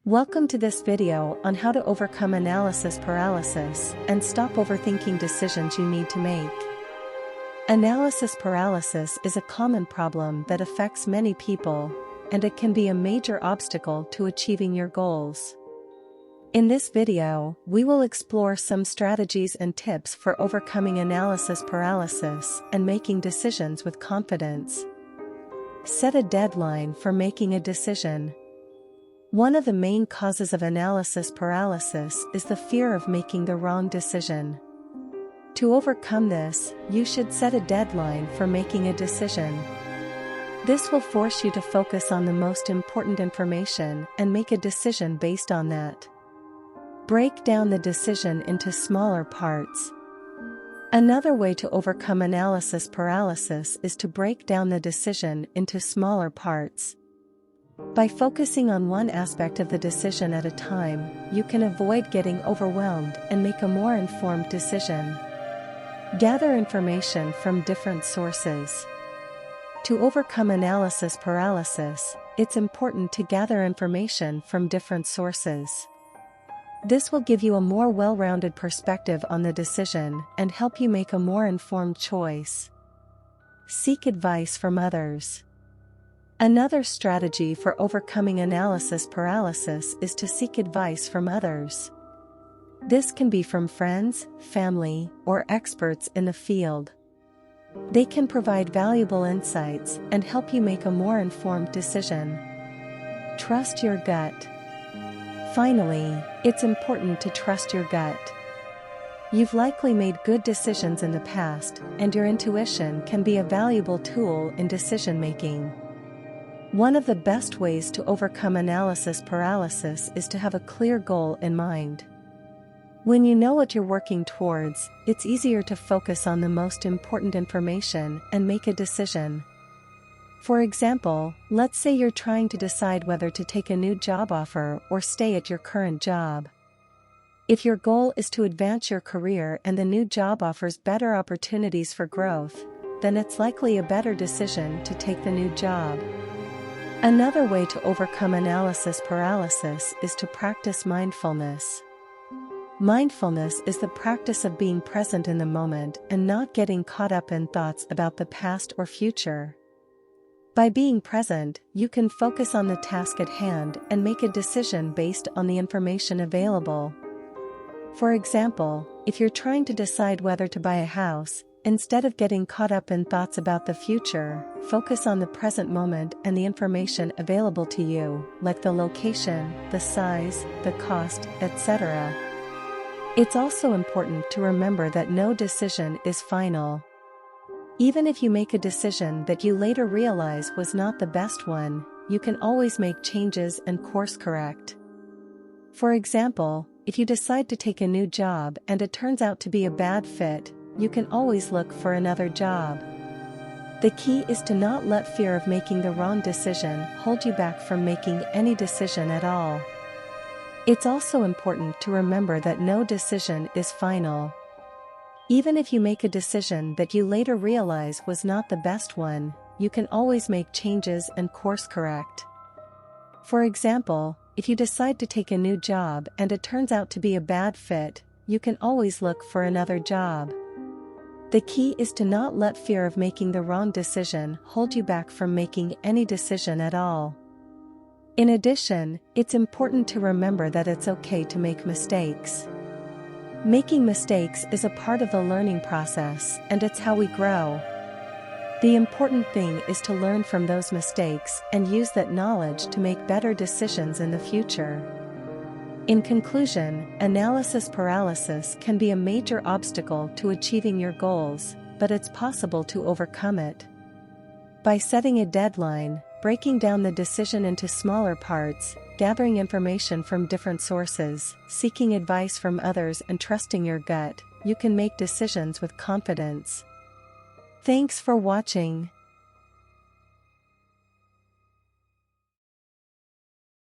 Welcome to this video on how to overcome analysis paralysis and stop overthinking decisions you need to make. Analysis paralysis is a common problem that affects many people, and it can be a major obstacle to achieving your goals. In this video, we will explore some strategies and tips for overcoming analysis paralysis and making decisions with confidence. Set a deadline for making a decision. One of the main causes of analysis paralysis is the fear of making the wrong decision. To overcome this, you should set a deadline for making a decision. This will force you to focus on the most important information and make a decision based on that. Break down the decision into smaller parts. Another way to overcome analysis paralysis is to break down the decision into smaller parts. By focusing on one aspect of the decision at a time, you can avoid getting overwhelmed and make a more informed decision. Gather information from different sources. To overcome analysis paralysis, it's important to gather information from different sources. This will give you a more well-rounded perspective on the decision and help you make a more informed choice. Seek advice from others. Another strategy for overcoming analysis paralysis is to seek advice from others. This can be from friends, family, or experts in the field. They can provide valuable insights and help you make a more informed decision. Trust your gut. Finally, it's important to trust your gut. You've likely made good decisions in the past, and your intuition can be a valuable tool in decision-making. One of the best ways to overcome analysis paralysis is to have a clear goal in mind. When you know what you're working towards, it's easier to focus on the most important information and make a decision. For example, let's say you're trying to decide whether to take a new job offer or stay at your current job. If your goal is to advance your career and the new job offers better opportunities for growth, then it's likely a better decision to take the new job. Another way to overcome analysis paralysis is to practice mindfulness. Mindfulness is the practice of being present in the moment and not getting caught up in thoughts about the past or future. By being present, you can focus on the task at hand and make a decision based on the information available. For example, if you're trying to decide whether to buy a house, instead of getting caught up in thoughts about the future, focus on the present moment and the information available to you, like the location, the size, the cost, etc. It's also important to remember that no decision is final. Even if you make a decision that you later realize was not the best one, you can always make changes and course correct. For example, if you decide to take a new job and it turns out to be a bad fit, you can always look for another job. The key is to not let fear of making the wrong decision hold you back from making any decision at all. It's also important to remember that no decision is final. Even if you make a decision that you later realize was not the best one, you can always make changes and course correct. For example, if you decide to take a new job and it turns out to be a bad fit, you can always look for another job. The key is to not let fear of making the wrong decision hold you back from making any decision at all. In addition, it's important to remember that it's okay to make mistakes. Making mistakes is a part of the learning process, and it's how we grow. The important thing is to learn from those mistakes and use that knowledge to make better decisions in the future. In conclusion, analysis paralysis can be a major obstacle to achieving your goals, but it's possible to overcome it. By setting a deadline, breaking down the decision into smaller parts, gathering information from different sources, seeking advice from others and trusting your gut, you can make decisions with confidence. Thanks for watching.